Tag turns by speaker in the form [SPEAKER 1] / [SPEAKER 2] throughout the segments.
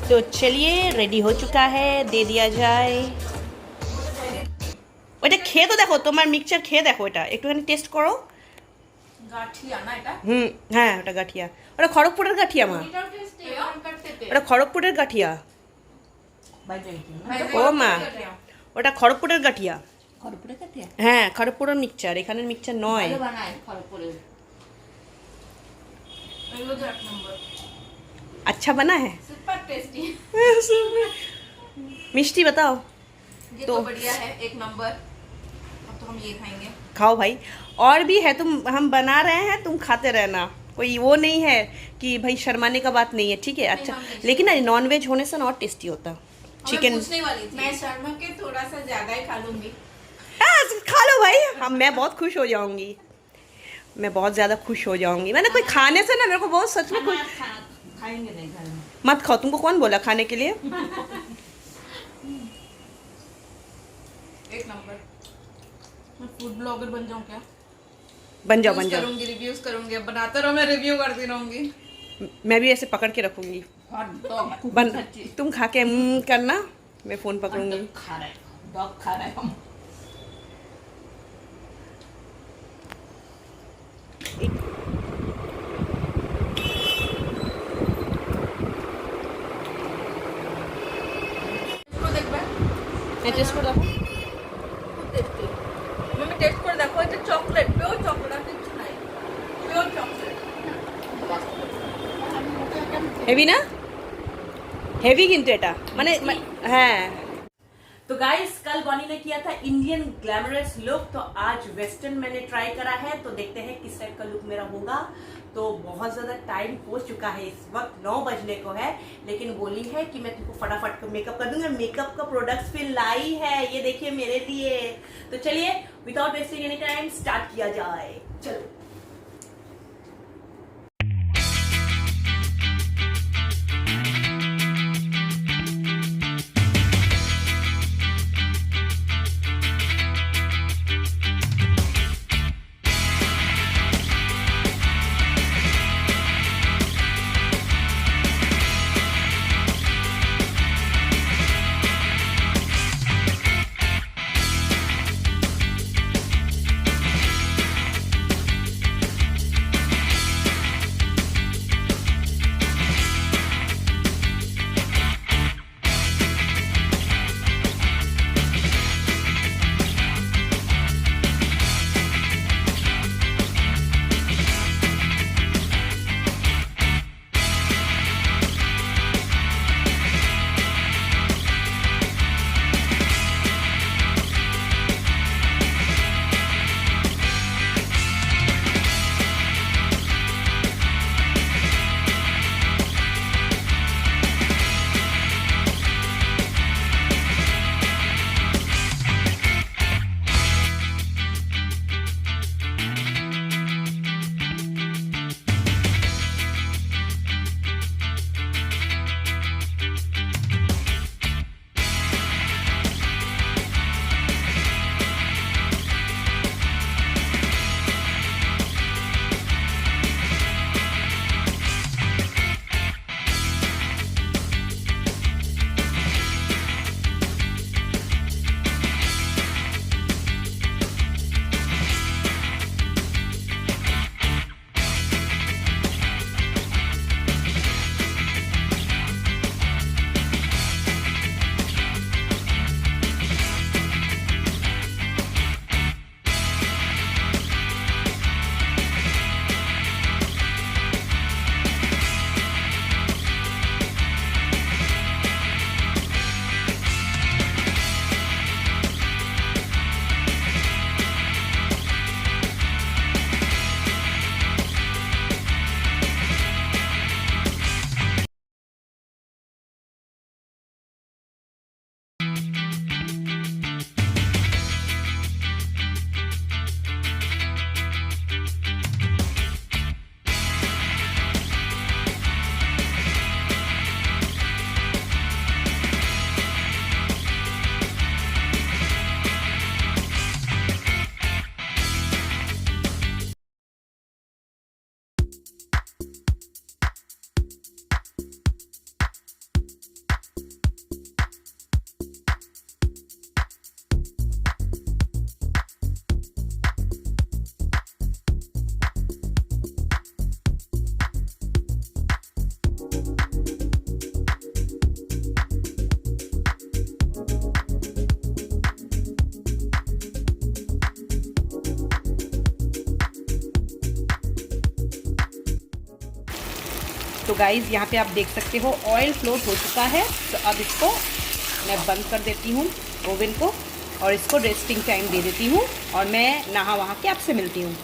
[SPEAKER 1] तो चलिए रेडी हो चुका है, दे दिया जाए। ওটা খেয়ে তো দেখো, তোমার মিক্সচার খেয়ে দেখো, এটা একটুখানি টেস্ট করো।
[SPEAKER 2] গাঠিয়া না এটা?
[SPEAKER 1] হ্যাঁ ওটা গাঠিয়া, ওটা খড়গপুরের গাঠিয়া মা,
[SPEAKER 2] এটাও টেস্টি করতে।
[SPEAKER 1] ওটা খড়গপুরের গাঠিয়া। ও মা, ওটা খড়গপুরের গাঠিয়া।
[SPEAKER 2] খড়গপুরে গাঠিয়া?
[SPEAKER 1] হ্যাঁ খড়গপুরের মিক্সচার, এখানের মিক্সচার নয়।
[SPEAKER 2] ভালো বানায় খড়গপুরে। এগুলো তো এক নম্বর।
[SPEAKER 1] अच्छा बना है,
[SPEAKER 2] सुपर टेस्टी।
[SPEAKER 1] मिष्टी बताओ।
[SPEAKER 2] ये तो बढ़िया है, एक नंबर। अब तो हम ये खाएंगे।
[SPEAKER 1] खाओ भाई, और भी है, तुम हम बना रहे हैं, तुम खाते रहना, कोई वो नहीं है कि भाई शर्माने का बात नहीं है, ठीक है। अच्छा लेकिन नॉन वेज होने से ना और टेस्टी होता चिकन।
[SPEAKER 2] पूछने वाली थी। मैं शर्मा के थोड़ा सा ज्यादा ही खा लूंगी।
[SPEAKER 1] खा लो भाई, हम मैं बहुत खुश हो जाऊंगी, मैं बहुत ज्यादा खुश हो जाऊंगी। मैंने कोई खाने से ना मेरे को बहुत सच में कुछ
[SPEAKER 2] खाएंगे नहीं घर में।
[SPEAKER 1] मत खाओ, तुमको कौन बोला खाने के लिए।
[SPEAKER 2] एक नंबर। मैं फूड ब्लॉगर बन जाऊं क्या?
[SPEAKER 1] बन जाओ बन जाओ,
[SPEAKER 2] करूंगी, रिव्यूज करूंगी, अब बनाते रहो, मैं रिव्यू करती रहूंगी।
[SPEAKER 1] मैं भी ऐसे पकड़ के रखूंगी। बन तुम खा के करना, मैं फोन पकड़ूंगी।
[SPEAKER 2] खा रहे डॉग खा रहे हम।
[SPEAKER 1] টেস্ট করে দেখো।
[SPEAKER 2] টেস্টি মম্মি, টেস্ট করে দেখো, এটা চকলেট, পিওর চকলেট, কিছু নাই, পিওর চকলেট।
[SPEAKER 1] হেভি না, হেভি কিন্তু এটা মানে হ্যাঁ। तो गाइस कल बॉनी ने किया था इंडियन ग्लैमरस लुक, तो आज वेस्टर्न मैंने ट्राई करा है, तो देखते हैं किस टाइप का लुक मेरा होगा। तो बहुत ज्यादा टाइम हो चुका है, इस वक्त 9 बजने को है, लेकिन बोली है कि मैं तुमको फटाफट मेकअप कर दूंगा। मेकअप का प्रोडक्ट्स भी लाई है, ये देखिए मेरे लिए। तो चलिए without wasting any time start किया जाए, चलो। तो गाइज़ यहाँ पे आप देख सकते हो ऑयल फ्लोट हो चुका है। तो अब इसको मैं बंद कर देती हूँ ओवन को और इसको रेस्टिंग टाइम दे देती हूँ और मैं नहा वहा के आपसे मिलती हूँ।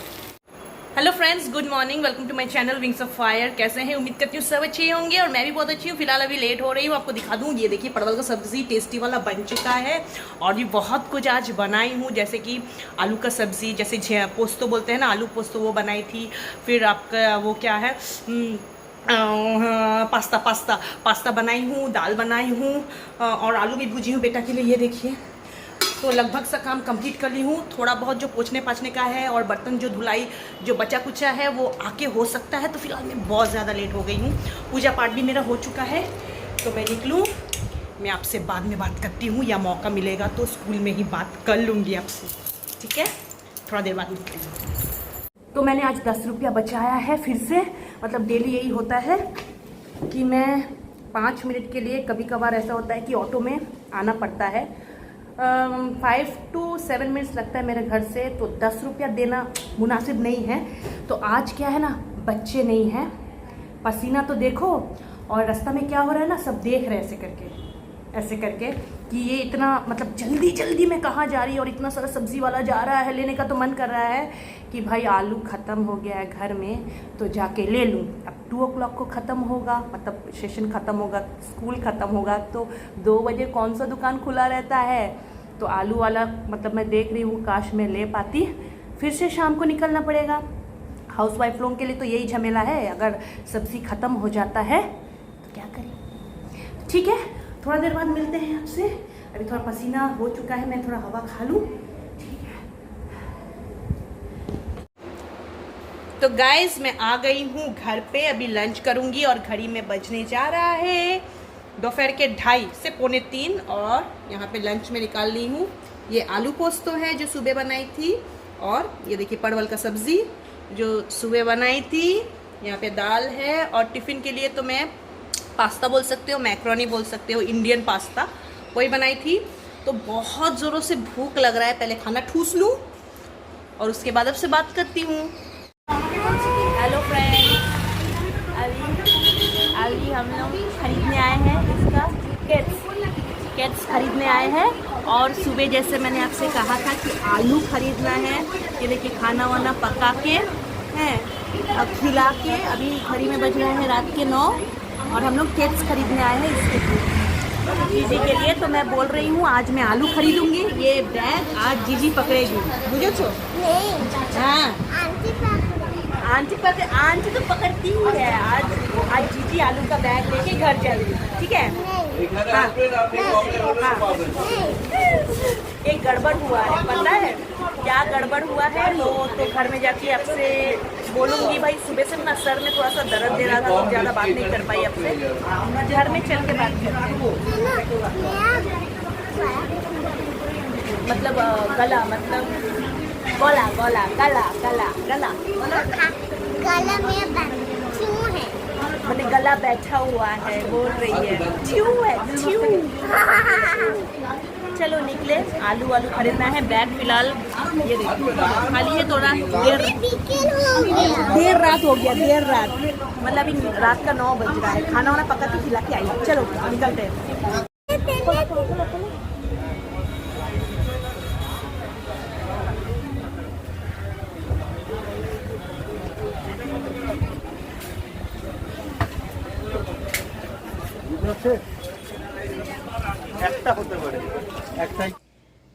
[SPEAKER 1] Hello friends, good morning, welcome to my channel wings of fire. कैसे हैं? उम्मीद करती हूँ सब अच्छे होंगे और मैं भी बहुत अच्छी हूँ। फिलहाल अभी लेट हो रही हूँ, आपको दिखा दूँ। ये देखिए परवल का सब्जी टेस्टी वाला बन चुका है और भी बहुत कुछ आज बनाई हूँ, जैसे कि आलू का सब्जी, जैसे पोस्तो बोलते हैं ना, आलू पोस्तो, वो बनाई थी। फिर आपका वो क्या है, पास्ता बनाई हूँ, दाल बनाई हूँ और आलू भी भुजी हूँ बेटा के लिए। ये देखिए, तो लगभग सा काम कंप्लीट कर ली हूँ। थोड़ा बहुत जो पोछने पाछने का है और बर्तन जो धुलाई जो बचा कुचा है वो आके हो सकता है। तो फिलहाल मैं बहुत ज़्यादा लेट हो गई हूँ। पूजा पाठ भी मेरा हो चुका है, तो मैं निकलूँ। मैं आपसे बाद में बात करती हूँ, या मौका मिलेगा तो स्कूल में ही बात कर लूँगी आपसे, ठीक है? थोड़ा देर बाद निकलूँगी। तो मैंने आज 10 रुपया बचाया है फिर से। मतलब डेली यही होता है कि मैं 5 मिनट के लिए, कभी कभार ऐसा होता है कि ऑटो में आना पड़ता है। 5 to 7 मिनट्स लगता है मेरे घर से, तो 10 रुपया देना मुनासिब नहीं है। तो आज क्या है ना, बच्चे नहीं हैं, पसीना तो देखो, और रास्ता में क्या हो रहा है ना, सब देख रहे हैं ऐसे करके कि ये इतना मतलब जल्दी जल्दी में कहाँ जा रही है और इतना सारा सब्जी वाला जा रहा है। लेने का तो मन कर रहा है कि भाई आलू ख़त्म हो गया है घर में, तो जाके ले लूँ। अब 2 o'clock को ख़त्म होगा, मतलब सेशन ख़त्म होगा, स्कूल ख़त्म होगा, तो 2 बजे कौन सा दुकान खुला रहता है। तो आलू वाला मतलब मैं देख रही हूँ, काश मैं ले पाती। फिर से शाम को निकलना पड़ेगा। हाउस वाइफ लोगों के लिए तो यही झमेला है, अगर सब्ज़ी ख़त्म हो जाता है तो क्या करें। ठीक है, थोड़ा देर बाद मिलते हैं आपसे। अभी थोड़ा पसीना हो चुका है, मैं थोड़ा हवा खा लूँ। तो गाइस, मैं आ गई हूँ घर पे, अभी लंच करूँगी और घड़ी में बजने जा रहा है दोपहर के 2:30 से 2:45 और यहाँ पे लंच में निकाल ली हूँ। ये आलू पोस्तो है जो सुबह बनाई थी, और ये देखिए परवल का सब्ज़ी जो सुबह बनाई थी। यहाँ पे दाल है, और टिफ़िन के लिए तो मैं पास्ता बोल सकते हो, मैक्रोनी बोल सकते हो, इंडियन पास्ता, वही बनाई थी। तो बहुत ज़ोरों से भूख लग रहा है, पहले खाना ठूस लूँ और उसके बाद आपसे बात करती हूँ। हेलो फ्रेंड्स, अभी हम लोग खरीदने आए हैं इसका केट्स खरीदने आए हैं। और सुबह जैसे मैंने आपसे कहा था कि आलू खरीदना है, ये देखिए खाना वाना पका के हैं, अब खिला के, अभी घड़ी में बज रहे हैं रात के 9 और हम लोग केट्स खरीदने आए हैं इसके लिए, जीजी के लिए। तो मैं बोल रही हूँ आज मैं आलू खरीदूंगी। ये बैग आज जीजी पकड़ेगी, बुझे छो? हाँ, आंटी तो पकड़ती ही है। आज जीजी आलू का बैग लेके घर चलेगी, ठीक है? हाँ। एक गड़बड़ हुआ है, पता है क्या गड़बड़ हुआ है? तो घर में जाके आपसे बोलूँगी। भाई सुबह से ना सर में थोड़ा सा दर्द दे रहा था, तो ज़्यादा बात नहीं कर पाई आपसे। घर में चल के बात करती हूँ। मतलब गला, मतलब गला गला गला गला गला
[SPEAKER 3] गला में क्यों है?
[SPEAKER 1] मैंने गला बैठा हुआ है, बोल रही है क्यों है क्यों। चलो निकले, आलू खरीदना है। बैग फिलहाल ये देखिए खाली है, थोड़ा देर रात हो गया, देर रात मतलब अभी रात का 9 बज रहा है। खाना वाना पका के खिला के आई। चलो निकलते हैं।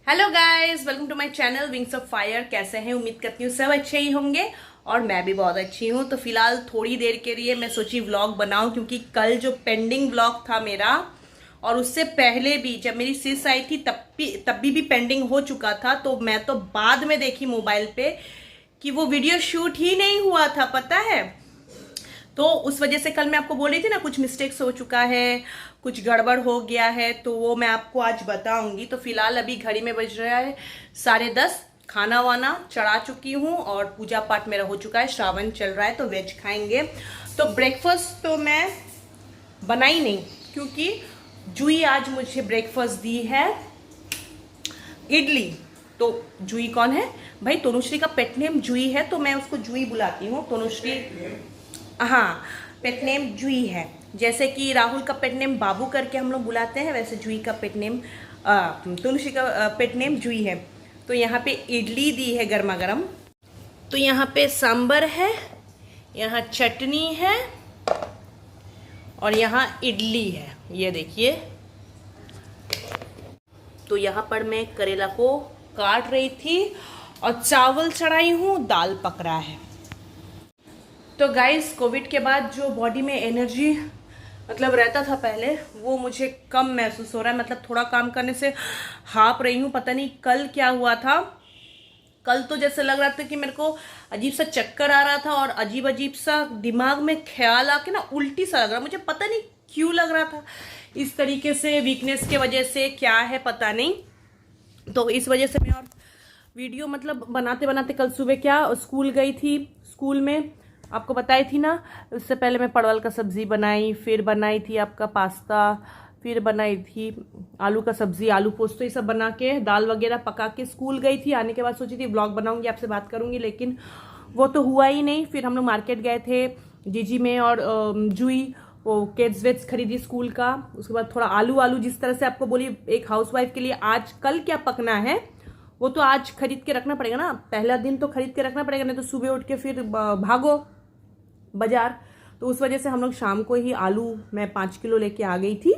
[SPEAKER 1] Hello guys, welcome to my channel wings of fire. कैसे हैं? उम्मीद करती हूँ सब अच्छे ही होंगे और मैं भी बहुत अच्छी हूँ। तो फिलहाल थोड़ी देर के लिए मैं सोची व्लॉग बनाऊं, क्योंकि कल जो पेंडिंग व्लॉग था मेरा, और उससे पहले भी जब मेरी सिस आई थी तब भी पेंडिंग हो चुका था। तो मैं तो बाद में देखी मोबाइल पे कि वो वीडियो शूट ही नहीं हुआ था, पता है। तो उस वजह से कल मैं आपको बोल रही थी ना, कुछ मिस्टेक्स हो चुका है, कुछ गड़बड़ हो गया है, तो वो मैं आपको आज बताऊंगी। तो फिलहाल अभी घड़ी में बज रहा है 10:30, खाना वाना चढ़ा चुकी हूँ और पूजा पाठ मेरा हो चुका है। श्रावण चल रहा है तो वेज खाएंगे। तो ब्रेकफास्ट तो मैं बनाई नहीं, क्योंकि जूही आज मुझे ब्रेकफास्ट दी है इडली। तो जूही कौन है भाई? तनुश्री का पेट नेम जूही है, तो मैं उसको जूही बुलाती हूँ। तनुश्री हाँ, पेट नेम जूही है। जैसे कि राहुल का पेट नेम बाबू करके हम लोग बुलाते हैं, वैसे जूही का पेट नेम तुलसी का पेट नेम जूही है। तो यहाँ पे इडली दी है गर्मा गर्म, तो यहाँ पे सांबर है, यहाँ चटनी है और यहाँ इडली है, ये देखिए। तो यहाँ पर मैं करेला को काट रही थी और चावल चढ़ाई हूँ, दाल पक रहा है। तो गाइस, कोविड के बाद जो बॉडी में एनर्जी मतलब रहता था पहले, वो मुझे कम महसूस हो रहा है। मतलब थोड़ा काम करने से हाँप रही हूँ। पता नहीं कल क्या हुआ था। कल तो जैसे लग रहा था कि मेरे को अजीब सा चक्कर आ रहा था और अजीब अजीब सा दिमाग में ख्याल आके ना उल्टी सा लग रहा। मुझे पता नहीं क्यों लग रहा था इस तरीके से, वीकनेस के वजह से, क्या है पता नहीं। तो इस वजह से मैं और वीडियो मतलब बनाते बनाते कल सुबह क्या स्कूल गई थी। स्कूल में आपको बताई थी ना, उससे पहले मैं परवल का सब्जी बनाई, फिर बनाई थी आपका पास्ता, फिर बनाई थी आलू का सब्जी, आलू पोस्तो, ये सब बना के दाल वगैरह पका के स्कूल गई थी। आने के बाद सोची थी व्लॉग बनाऊंगी, आपसे बात करूंगी, लेकिन वो तो हुआ ही नहीं। फिर हम लोग मार्केट गए थे जीजी में और जूही, वो किड्स वेट्स खरीदी स्कूल का। उसके बाद थोड़ा आलू जिस तरह से आपको बोली एक हाउसवाइफ के लिए आज कल क्या पकना है वो तो आज खरीद के रखना पड़ेगा ना। पहला दिन तो खरीद के रखना पड़ेगा, नहीं तो सुबह उठ के फिर भागो बाजार। तो उस वजह से हम लोग शाम को ही आलू मैं 5 किलो लेके आ गई थी।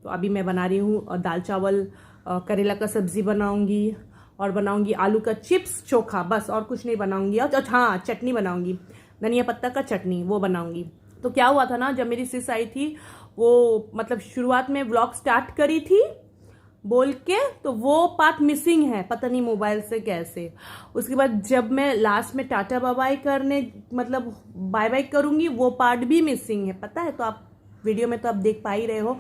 [SPEAKER 1] तो अभी मैं बना रही हूँ दाल चावल, करेला का सब्जी बनाऊंगी और बनाऊंगी आलू का चिप्स चोखा, बस और कुछ नहीं बनाऊंगी। और हाँ, चटनी बनाऊंगी, धनिया पत्ता का चटनी, वो बनाऊंगी। तो क्या हुआ था ना, जब मेरी सिस आई थी, वो मतलब शुरुआत में व्लॉग स्टार्ट करी थी बोल के, तो वो पार्ट मिसिंग है, पता नहीं मोबाइल से कैसे। उसके बाद जब मैं लास्ट में टाटा बाय बाय करने मतलब बाय बाय करूंगी, वो पार्ट भी मिसिंग है, पता है। तो आप वीडियो में तो आप देख पा ही रहे हो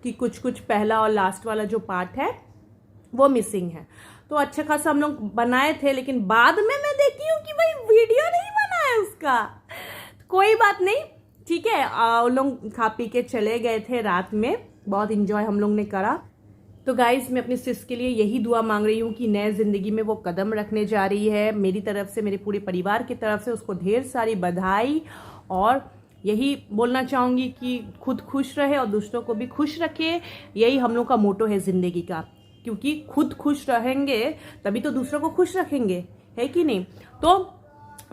[SPEAKER 1] कि कुछ कुछ पहला और लास्ट वाला जो पार्ट है वो मिसिंग है। तो अच्छा खासा हम लोग बनाए थे, लेकिन बाद में मैं देखी हूँ कि भाई वीडियो नहीं बना है उसका। कोई बात नहीं, ठीक है। उन लोग खा पी के चले गए थे रात में, बहुत इंजॉय हम लोग ने करा। तो गाइज, मैं अपनी सिस के लिए यही दुआ मांग रही हूँ कि नए जिंदगी में वो कदम रखने जा रही है। मेरी तरफ से, मेरे पूरे परिवार की तरफ से उसको ढेर सारी बधाई, और यही बोलना चाहूंगी कि खुद खुश रहे और दूसरों को भी खुश रखे। यही हम लोग का मोटो है जिंदगी का, क्योंकि खुद खुश रहेंगे तभी तो दूसरों को खुश रखेंगे, है कि नहीं। तो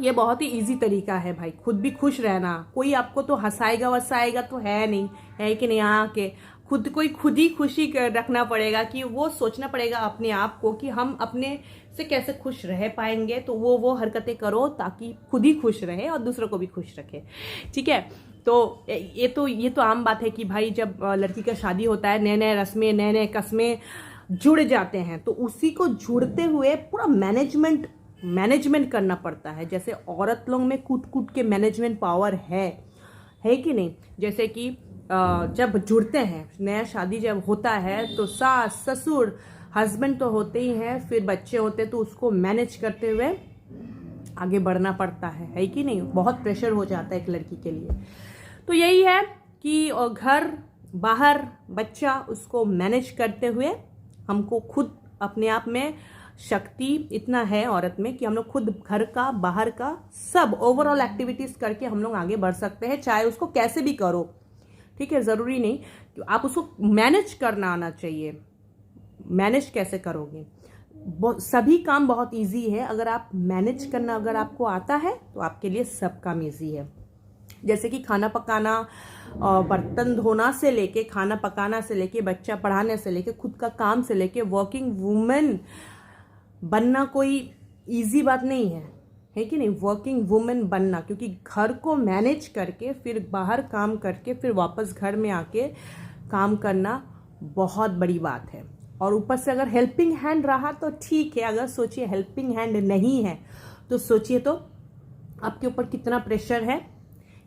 [SPEAKER 1] ये बहुत ही इजी तरीका है भाई, खुद भी खुश रहना। कोई आपको तो हंसाएगा वसाएगा तो है नहीं, है कि नहीं। आके खुद ही खुशी रखना पड़ेगा, कि वो सोचना पड़ेगा अपने आप को कि हम अपने से कैसे खुश रह पाएंगे। तो वो हरकतें करो ताकि खुद ही खुश रहे और दूसरों को भी खुश रखे, ठीक है। तो ये तो आम बात है कि भाई जब लड़की का शादी होता है, नए नए रस्में, नए नए कस्में जुड़ जाते हैं, तो उसी को जुड़ते हुए पूरा मैनेजमेंट करना पड़ता है। जैसे औरत लोग में कूट के मैनेजमेंट पावर है कि नहीं। जैसे कि जब जुड़ते हैं, नया शादी जब होता है, तो सास ससुर हस्बैंड तो होते ही हैं, फिर बच्चे होते हैं, तो उसको मैनेज करते हुए आगे बढ़ना पड़ता है कि नहीं। बहुत प्रेशर हो जाता है एक लड़की के लिए। तो यही है कि घर बाहर बच्चा, उसको मैनेज करते हुए हमको खुद अपने आप में शक्ति इतना है औरत में कि हम लोग खुद घर का बाहर का सब ओवरऑल एक्टिविटीज करके हम लोग आगे बढ़ सकते हैं, चाहे उसको कैसे भी करो, ठीक है। जरूरी नहीं कि आप उसको मैनेज करना आना चाहिए। मैनेज कैसे करोगे, सभी काम बहुत इजी है। अगर आप मैनेज करना अगर आपको आता है तो आपके लिए सब काम इजी है। जैसे कि खाना पकाना, बर्तन धोना से लेके, खाना पकाना से लेके, बच्चा पढ़ाने से लेके, खुद का काम से लेके, वर्किंग वुमेन बनना कोई इजी बात नहीं है कि नहीं। वर्किंग वुमेन बनना, क्योंकि घर को मैनेज करके फिर बाहर काम करके फिर वापस घर में आके काम करना बहुत बड़ी बात है। और ऊपर से अगर हेल्पिंग हैंड रहा तो ठीक है, अगर सोचिए हेल्पिंग हैंड नहीं है तो सोचिए तो आपके ऊपर कितना प्रेशर है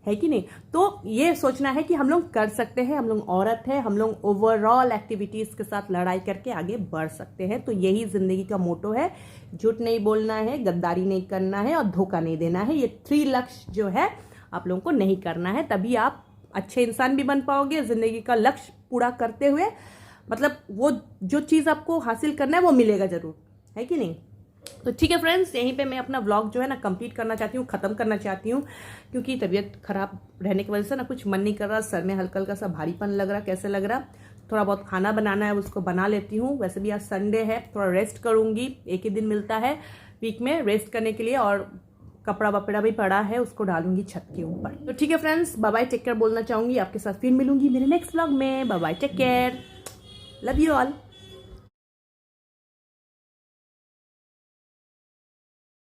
[SPEAKER 1] कि नहीं। तो ये सोचना है कि हम लोग कर सकते हैं, हम लोग औरत है, हम लोग ओवरऑल एक्टिविटीज के साथ लड़ाई करके आगे बढ़ सकते हैं। तो यही जिंदगी का मोटो है, झूठ नहीं बोलना है, गद्दारी नहीं करना है और धोखा नहीं देना है। ये 3 लक्ष्य जो है आप लोगों को नहीं करना है, तभी आप अच्छे इंसान भी बन पाओगे। जिंदगी का लक्ष्य पूरा करते हुए मतलब वो जो चीज आपको हासिल करना है वो मिलेगा जरूर, है कि नहीं। तो ठीक है फ्रेंड्स, यहीं पे मैं अपना व्लॉग जो है ना कंप्लीट करना चाहती हूँ, ख़त्म करना चाहती हूँ, क्योंकि तबीयत ख़राब रहने की वजह से ना कुछ मन नहीं कर रहा, सर में हल्का हल्का सा भारीपन लग रहा, कैसे लग रहा। थोड़ा बहुत खाना बनाना है, उसको बना लेती हूँ। वैसे भी आज संडे है, थोड़ा रेस्ट करूँगी, एक ही दिन मिलता है वीक में रेस्ट करने के लिए, और कपड़ा वपड़ा भी पड़ा है, उसको डालूंगी छत के ऊपर। तो ठीक है friends, bye bye, take care बोलना चाहूँगी। आपके साथ फिर मिलूंगी मेरे नेक्स्ट व्लॉग में। Bye bye, take care, love you all.